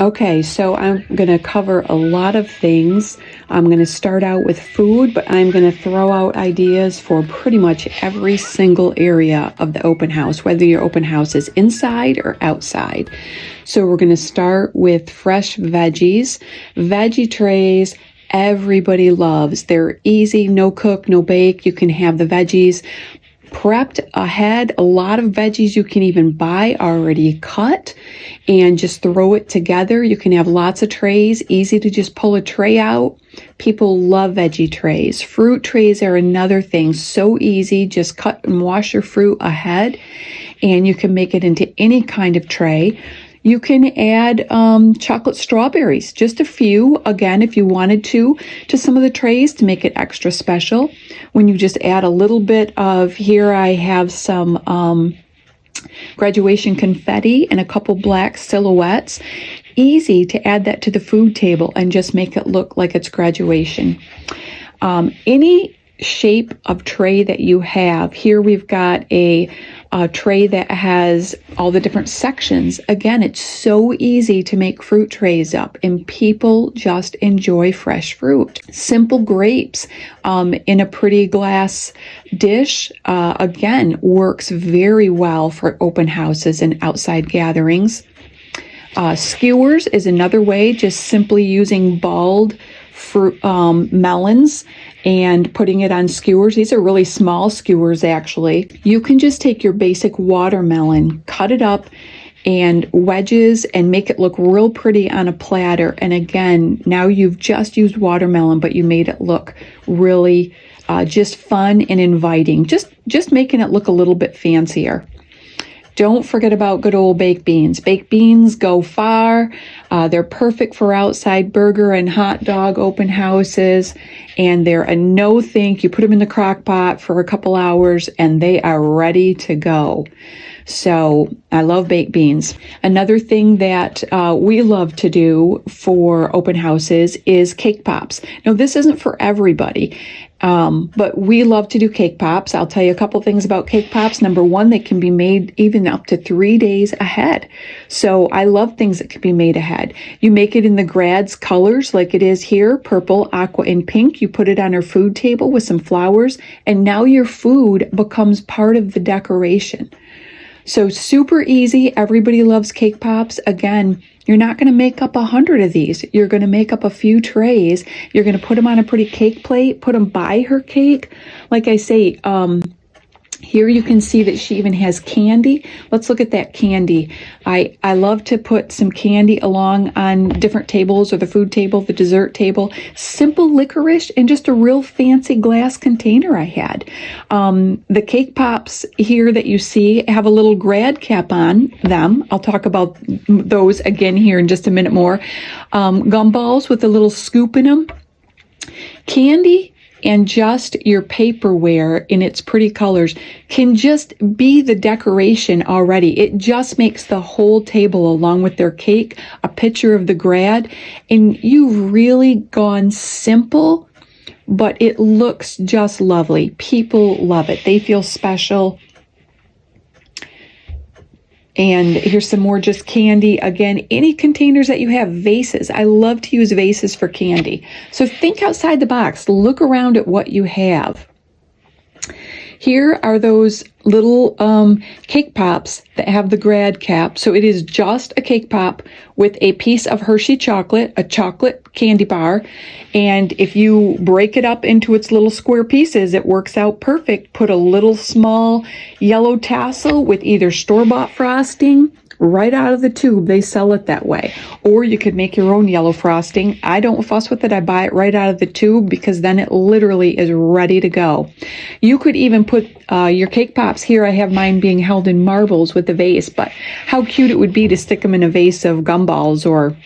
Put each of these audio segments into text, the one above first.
Okay, so I'm going to cover a lot of things. I'm going to start out with food, but I'm going to throw out ideas for pretty much every single area of the open house, whether your open house is inside or outside. So we're going to start with fresh veggies. Veggie trays, everybody loves. They're easy, no cook, no bake. You can have the veggies prepped ahead. A lot of veggies you can even buy already cut and just throw it together. You can have lots of trays, easy to just pull a tray out. People love veggie trays. Fruit trays are another thing, so easy. Just cut and wash your fruit ahead and you can make it into any kind of tray. You can add chocolate strawberries, just a few, again, if you wanted to some of the trays to make it extra special. When you just add a little bit of, here I have some graduation confetti and a couple black silhouettes. Easy to add that to the food table and just make it look like it's graduation. Any shape of tray that you have, here we've got a tray that has all the different sections. Again, it's so easy to make fruit trays up and people just enjoy fresh fruit. Simple grapes in a pretty glass dish, again, works very well for open houses and outside gatherings. Skewers is another way, just simply using balled fruit, melons and putting it on skewers. These are really small skewers, actually. You can just take your basic watermelon, cut it up and wedges and make it look real pretty on a platter. And again, now you've just used watermelon, but you made it look really just fun and inviting. Just making it look a little bit fancier. Don't forget about good old baked beans. Baked beans go far. They're perfect for outside burger and hot dog open houses. And they're a no think. You put them in the crock pot for a couple hours and they are ready to go. So I love baked beans. Another thing that we love to do for open houses is cake pops. Now, this isn't for everybody. But we love to do cake pops. I'll tell you a couple things about cake pops. Number one, they can be made even up to 3 days ahead. So I love things that can be made ahead. You make it in the grad's colors like it is here, purple, aqua, and pink. You put it on our food table with some flowers, and now your food becomes part of the decoration. So super easy. Everybody loves cake pops. Again, you're not going to make up 100 of these. You're going to make up a few trays. You're going to put them on a pretty cake plate, put them by her cake. Like I say, here you can see that she even has candy. Let's look at that candy. I love to put some candy along on different tables, or the food table, the dessert table. Simple licorice and just a real fancy glass container I had. The cake pops here that you see have a little grad cap on them. I'll talk about those again here in just a minute more. Gumballs with a little scoop in them. Candy and just your paperware in its pretty colors can just be the decoration already. It just makes the whole table, along with their cake, a picture of the grad. And you've really gone simple, but it looks just lovely. People love it. They feel special. And here's some more just candy. Again, any containers that you have, vases. I love to use vases for candy. So think outside the box. Look around at what you have. Here are those little cake pops that have the grad cap. So it is just a cake pop with a piece of Hershey chocolate, a chocolate candy bar. And if you break it up into its little square pieces, it works out perfect. Put a little small yellow tassel with either store-bought frosting right out of the tube. They sell it that way. Or you could make your own yellow frosting. I don't fuss with it. I buy it right out of the tube because then it literally is ready to go. You could even put your cake pops here. I have mine being held in marbles with a vase, but how cute it would be to stick them in a vase of gumballs or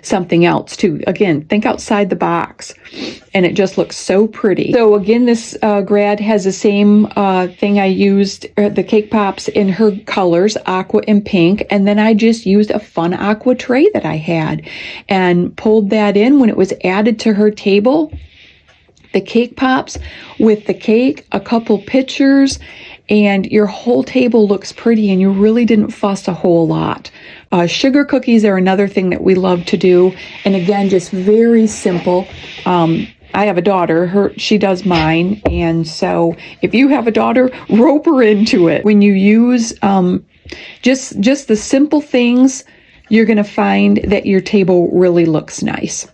something else too. Again, think outside the box, and it just looks so pretty. So again, this grad has the same thing. I used the cake pops in her colors, aqua and pink, and then I just used a fun aqua tray that I had and pulled that in when it was added to her table. The cake pops with the cake, a couple pictures, and your whole table looks pretty and you really didn't fuss a whole lot. Sugar cookies are another thing that we love to do, and again, just very simple. I have a daughter, she does mine, and so if you have a daughter, rope her into it. When you use just the simple things, you're going to find that your table really looks nice.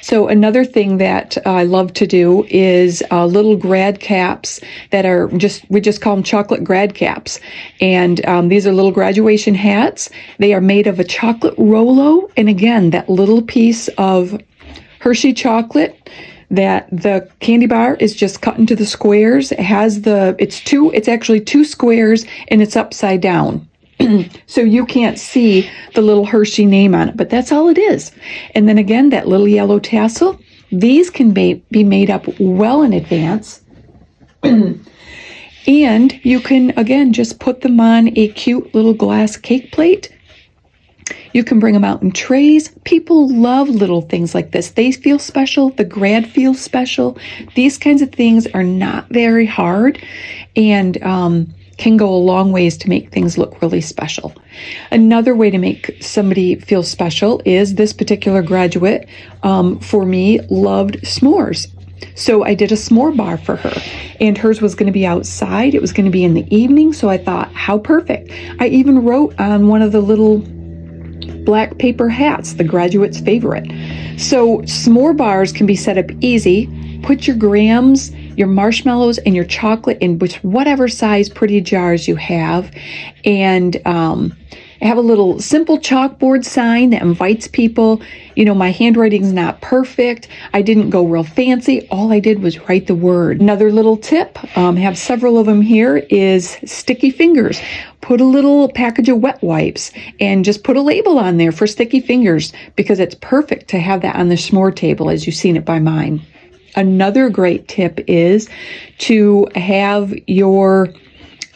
So another thing that I love to do is little grad caps that are we just call them chocolate grad caps. And these are little graduation hats. They are made of a chocolate Rolo. And again, that little piece of Hershey chocolate, that the candy bar is just cut into the squares. It has it's actually two squares, and it's upside down. So you can't see the little Hershey name on it, but that's all it is. And then again, that little yellow tassel, these can be made up well in advance. And you can, again, just put them on a cute little glass cake plate. You can bring them out in trays. People love little things like this. They feel special. The grad feels special. These kinds of things are not very hard, and can go a long ways to make things look really special. Another way to make somebody feel special is this particular graduate, for me, loved s'mores. So I did a s'more bar for her, and hers was going to be outside. It was going to be in the evening, so I thought, how perfect. I even wrote on one of the little black paper hats, the graduate's favorite. So s'more bars can be set up easy. Put your grams, your marshmallows, and your chocolate in whatever size pretty jars you have, and have a little simple chalkboard sign that invites people. My handwriting's not perfect. I didn't go real fancy. All I did was write the word. Another little tip, have several of them here, is sticky fingers. Put a little package of wet wipes and just put a label on there for sticky fingers, because it's perfect to have that on the s'more table as you've seen it by mine. Another great tip is to have your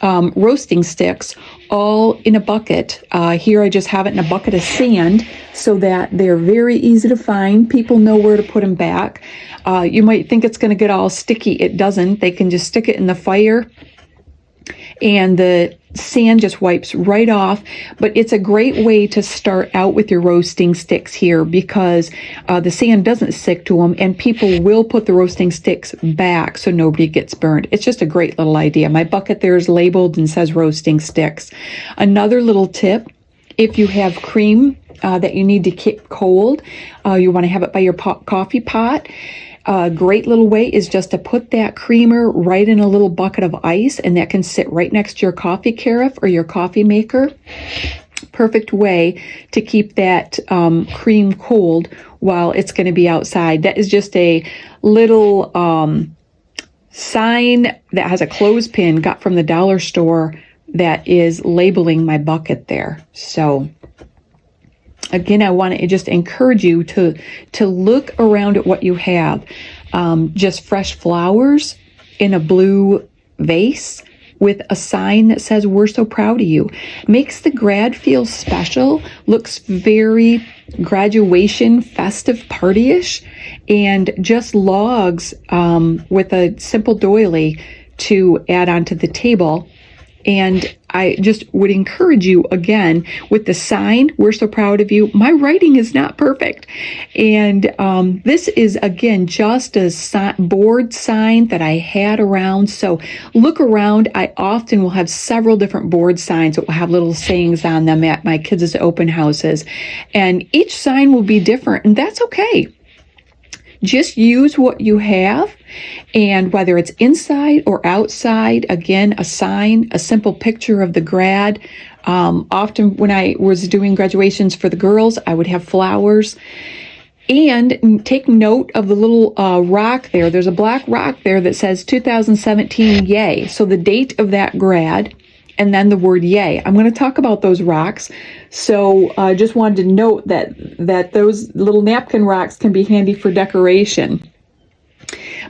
roasting sticks all in a bucket. Here I just have it in a bucket of sand so that they're very easy to find. People know where to put them back. You might think it's going to get all sticky. It doesn't. They can just stick it in the fire and the sand just wipes right off. But it's a great way to start out with your roasting sticks here, because the sand doesn't stick to them, and people will put the roasting sticks back so nobody gets burned. It's just a great little idea. My bucket there is labeled and says roasting sticks. Another little tip, if you have cream that you need to keep cold, you want to have it by your coffee pot. A great little way is just to put that creamer right in a little bucket of ice, and that can sit right next to your coffee carafe or your coffee maker. Perfect way to keep that cream cold while it's going to be outside. That is just a little sign that has a clothespin got from the dollar store that is labeling my bucket there. So again, I want to just encourage you to look around at what you have. Just fresh flowers in a blue vase with a sign that says, "We're so proud of you." Makes the grad feel special, looks very graduation, festive, party-ish, and just logs with a simple doily to add onto the table. And I just would encourage you, again, with the sign, "We're so proud of you." My writing is not perfect. And this is, again, just a board sign that I had around. So look around. I often will have several different board signs that will have little sayings on them at my kids' open houses. And each sign will be different, and that's okay. Just use what you have, and whether it's inside or outside, again, a sign, a simple picture of the grad. Often when I was doing graduations for the girls, I would have flowers. And take note of the little rock there. There's a black rock there that says 2017 yay. So the date of that grad, and then the word yay. I'm going to talk about those rocks. So I just wanted to note that those little napkin rocks can be handy for decoration.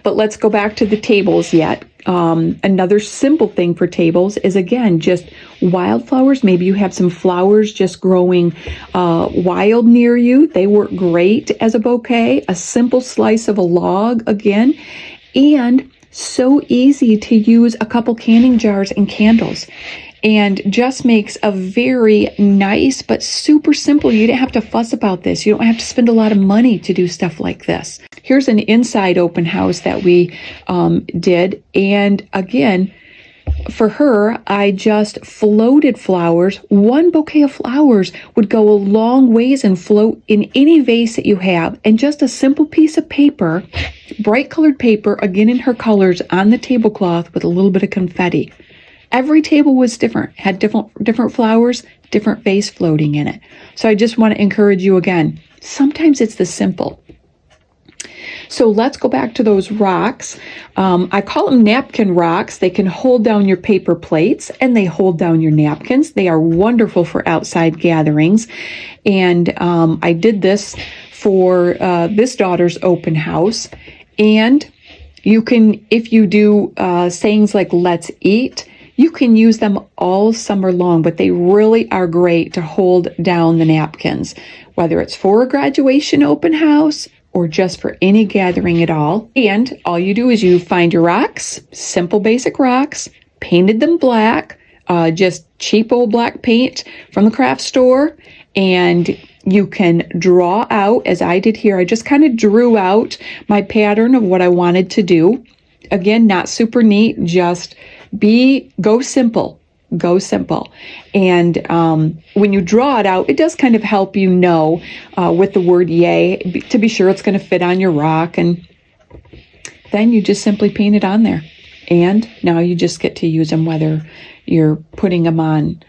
But let's go back to the tables yet. Another simple thing for tables is, again, just wildflowers. Maybe you have some flowers just growing wild near you. They work great as a bouquet. A simple slice of a log, again. And So easy to use a couple canning jars and candles, and just makes a very nice but super simple. You didn't have to fuss about this. You don't have to spend a lot of money to do stuff like this. Here's an inside open house that we did, and again, for her, I just floated flowers. One bouquet of flowers would go a long ways and float in any vase that you have. And just a simple piece of paper, bright colored paper, again in her colors, on the tablecloth with a little bit of confetti. Every table was different, had different flowers, different vase floating in it. So I just want to encourage you again, sometimes it's the simple. So let's go back to those rocks. I call them napkin rocks. They can hold down your paper plates and they hold down your napkins. They are wonderful for outside gatherings. And I did this for this daughter's open house. And you can, if you do sayings like "let's eat," you can use them all summer long, but they really are great to hold down the napkins, whether it's for a graduation open house or just for any gathering at all. And all you do is you find your rocks, simple basic rocks, painted them black, just cheap old black paint from the craft store, and you can draw out, as I did here. I just kind of drew out my pattern of what I wanted to do. Again, not super neat, just go simple. Go simple. And when you draw it out, it does kind of help you know with the word yay to be sure it's going to fit on your rock. And then you just simply paint it on there. And now you just get to use them whether you're putting them on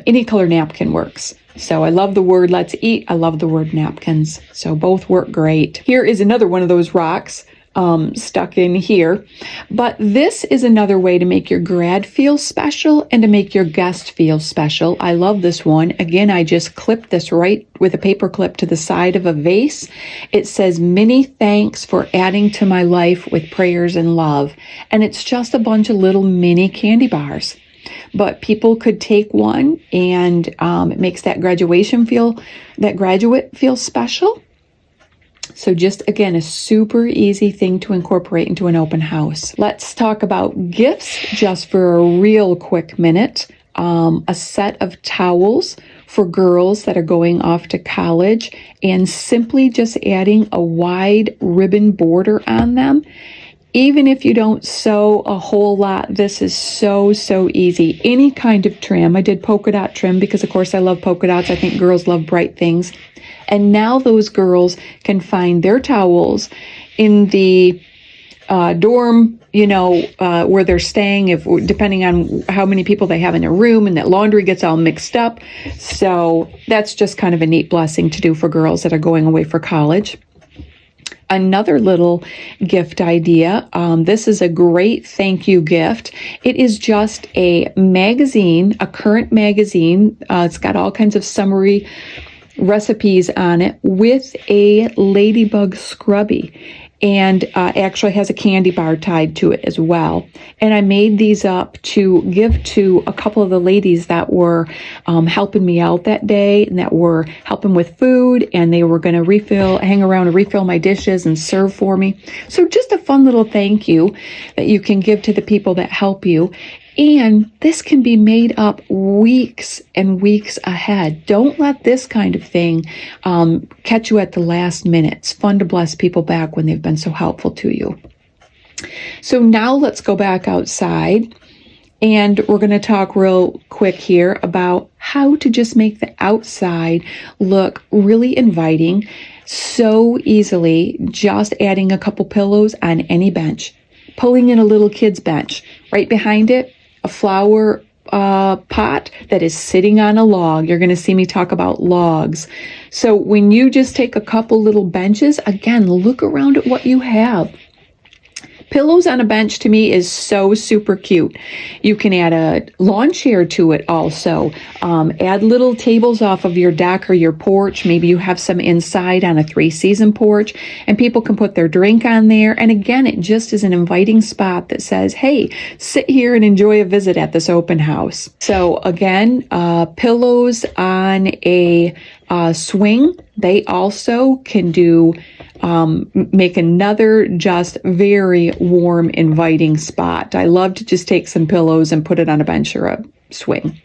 any color napkin works. So I love the word "let's eat." I love the word napkins. So both work great. Here is another one of those rocks stuck in here. But this is another way to make your grad feel special and to make your guest feel special. I love this one. Again, I just clipped this right with a paper clip to the side of a vase. It says, "Many thanks for adding to my life with prayers and love." And it's just a bunch of little mini candy bars. But people could take one and it makes that graduate feel special. So just, again, a super easy thing to incorporate into an open house. Let's talk about gifts just for a real quick minute. A set of towels for girls that are going off to college, and simply just adding a wide ribbon border on them. Even if you don't sew a whole lot, this is so easy. Any kind of trim. I did polka dot trim because, of course, I love polka dots. I think girls love bright things. And now those girls can find their towels in the dorm, where they're staying, depending on how many people they have in their room, and that laundry gets all mixed up. So that's just kind of a neat blessing to do for girls that are going away for college. Another little gift idea. This is a great thank you gift. It is just a magazine, a current magazine. It's got all kinds of summary recipes on it with a ladybug scrubby, and actually has a candy bar tied to it as well. And I made these up to give to a couple of the ladies that were helping me out that day, and that were helping with food, and they were going to hang around and refill my dishes and serve for me. So just a fun little thank you that you can give to the people that help you. And this can be made up weeks and weeks ahead. Don't let this kind of thing catch you at the last minute. It's fun to bless people back when they've been so helpful to you. So now let's go back outside, and we're going to talk real quick here about how to just make the outside look really inviting so easily, just adding a couple pillows on any bench, pulling in a little kid's bench. Right behind it, a flower pot that is sitting on a log. You're going to see me talk about logs. So when you just take a couple little benches, again, look around at what you have. Pillows on a bench to me is so super cute. You can add a lawn chair to it also. Add little tables off of your deck or your porch. Maybe you have some inside on a 3-season porch, and people can put their drink on there. And again, it just is an inviting spot that says, hey, sit here and enjoy a visit at this open house. So again, pillows on a swing, they also can do make another just very warm, inviting spot. I love to just take some pillows and put it on a bench or a swing.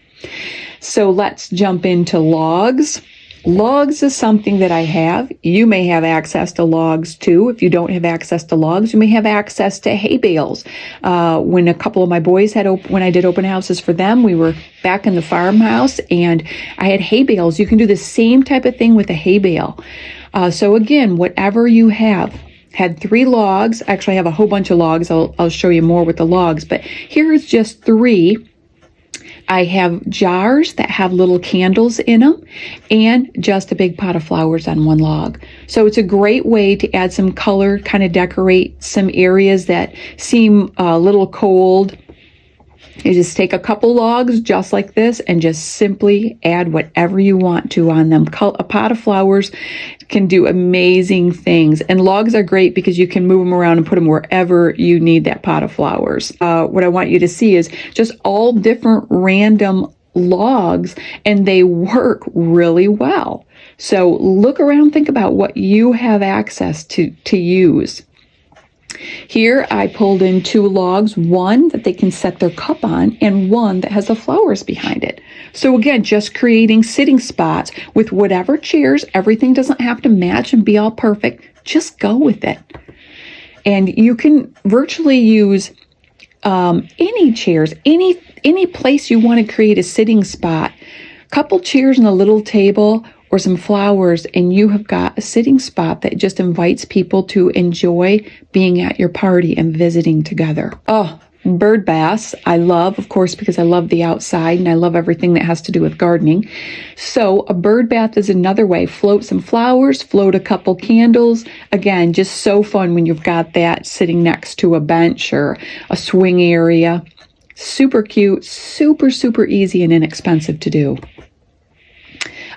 So let's jump into logs. Logs is something that I have. You may have access to logs too. If you don't have access to logs, you may have access to hay bales. When a couple of my boys when I did open houses for them, we were back in the farmhouse and I had hay bales. You can do the same type of thing with a hay bale. So again, whatever you have. Had 3 logs. Actually, I have a whole bunch of logs. I'll show you more with the logs, but here is just 3. I have jars that have little candles in them and just a big pot of flowers on one log. So it's a great way to add some color, kind of decorate some areas that seem a little cold. You just take a couple logs just like this and just simply add whatever you want to on them. A pot of flowers can do amazing things. And logs are great because you can move them around and put them wherever you need that pot of flowers. What I want you to see is just all different random logs, and they work really well. So look around, think about what you have access to use. Here I pulled in 2 logs, one that they can set their cup on and one that has the flowers behind it. So again, just creating sitting spots with whatever chairs. Everything doesn't have to match and be all perfect. Just go with it. And you can virtually use any chairs, any place you want to create a sitting spot. Couple chairs and a little table or some flowers, and you have got a sitting spot that just invites people to enjoy being at your party and visiting together. Oh, bird baths, I love, of course, because I love the outside and I love everything that has to do with gardening. So a bird bath is another way. Float some flowers, float a couple candles. Again, just so fun when you've got that sitting next to a bench or a swing area. Super cute, super, super easy and inexpensive to do.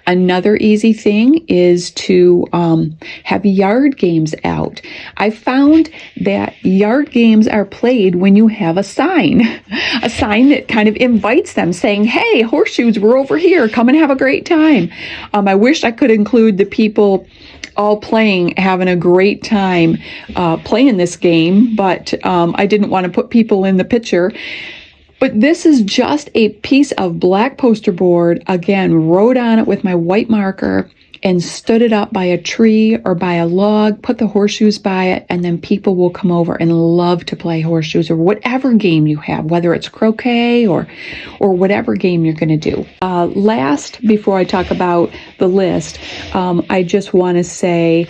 Another easy thing is to have yard games out. I found that yard games are played when you have a sign that kind of invites them saying, hey, horseshoes, we're over here. Come and have a great time. I wish I could include the people all playing, having a great time playing this game, but I didn't want to put people in the picture. But this is just a piece of black poster board, again, wrote on it with my white marker and stood it up by a tree or by a log, put the horseshoes by it, and then people will come over and love to play horseshoes or whatever game you have, whether it's croquet or whatever game you're going to do. Last, before I talk about the list, I just want to say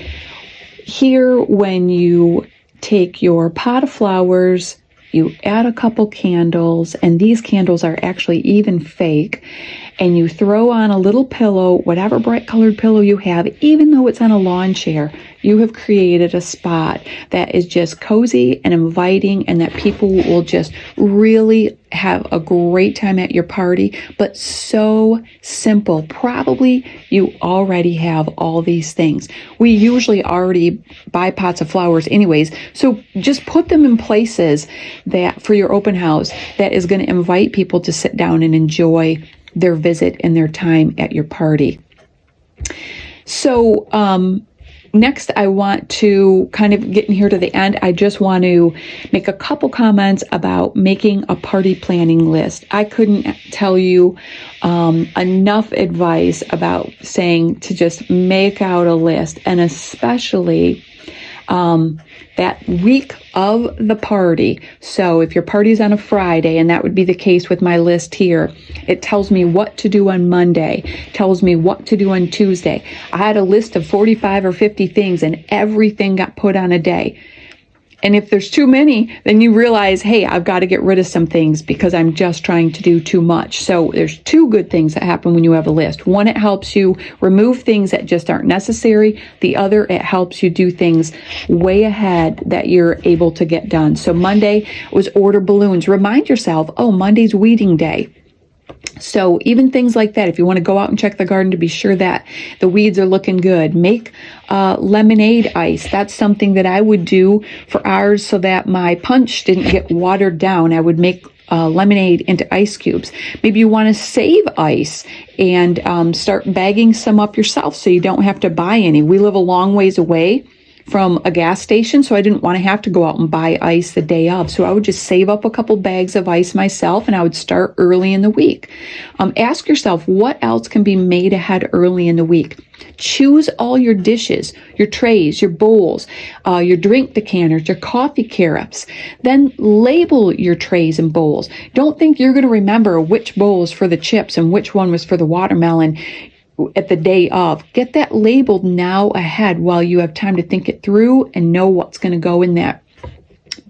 here, when you take your pot of flowers, you add a couple candles, and these candles are actually even fake, and you throw on a little pillow, whatever bright colored pillow you have, even though it's on a lawn chair, you have created a spot that is just cozy and inviting and that people will just really have a great time at your party, but so simple. Probably you already have all these things. We usually already buy pots of flowers anyways, so just put them in places that for your open house that is going to invite people to sit down and enjoy their visit and their time at your party. So next, I want to kind of get in here to the end. I just want to make a couple comments about making a party planning list. I couldn't tell you enough advice about saying to just make out a list, and especially that week of the party. So if your party's on a Friday, and that would be the case with my list here, it tells me what to do on Monday, tells me what to do on Tuesday. I had a list of 45 or 50 things, and everything got put on a day. And if there's too many, then you realize, hey, I've got to get rid of some things because I'm just trying to do too much. So there's 2 good things that happen when you have a list. One, it helps you remove things that just aren't necessary. The other, it helps you do things way ahead that you're able to get done. So Monday was order balloons. Remind yourself, oh, Monday's weeding day. So even things like that, if you want to go out and check the garden to be sure that the weeds are looking good, make lemonade ice. That's something that I would do for ours so that my punch didn't get watered down. I would make lemonade into ice cubes. Maybe you want to save ice and start bagging some up yourself so you don't have to buy any. We live a long ways away from a gas station, so I didn't want to have to go out and buy ice the day of. So I would just save up a couple bags of ice myself, and I would start early in the week. Ask yourself, what else can be made ahead early in the week? Choose all your dishes, your trays, your bowls, your drink decanters, your coffee carafes. Then label your trays and bowls. Don't think you're going to remember which bowl is for the chips and which one was for the watermelon at the day of. Get that labeled now ahead while you have time to think it through and know what's going to go in that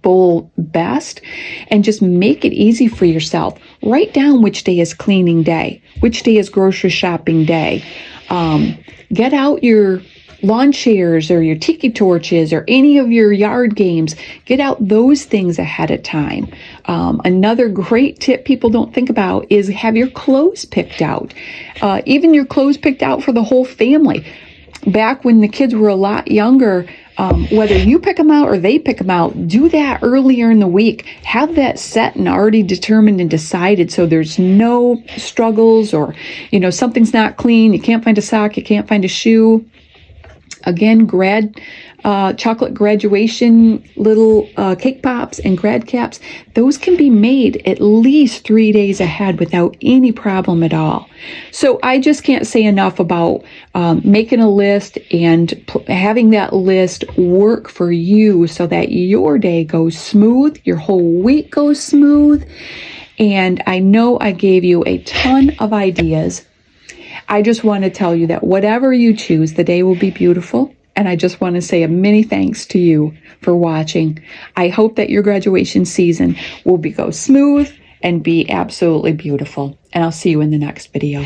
bowl best, and just make it easy for yourself. Write down which day is cleaning day, which day is grocery shopping day. Get out your lawn chairs or your tiki torches or any of your yard games. Get out those things ahead of time. Another great tip people don't think about is have your clothes picked out. Even your clothes picked out for the whole family. Back when the kids were a lot younger, whether you pick them out or they pick them out, do that earlier in the week. Have that set and already determined and decided so there's no struggles or, something's not clean. You can't find a sock, you can't find a shoe. Again, chocolate graduation little cake pops and grad caps, those can be made at least 3 days ahead without any problem at all. So I just can't say enough about making a list and having that list work for you so that your day goes smooth, your whole week goes smooth. And I know I gave you a ton of ideas. I just want to tell you that whatever you choose, the day will be beautiful. And I just want to say a many thanks to you for watching. I hope that your graduation season will go smooth and be absolutely beautiful. And I'll see you in the next video.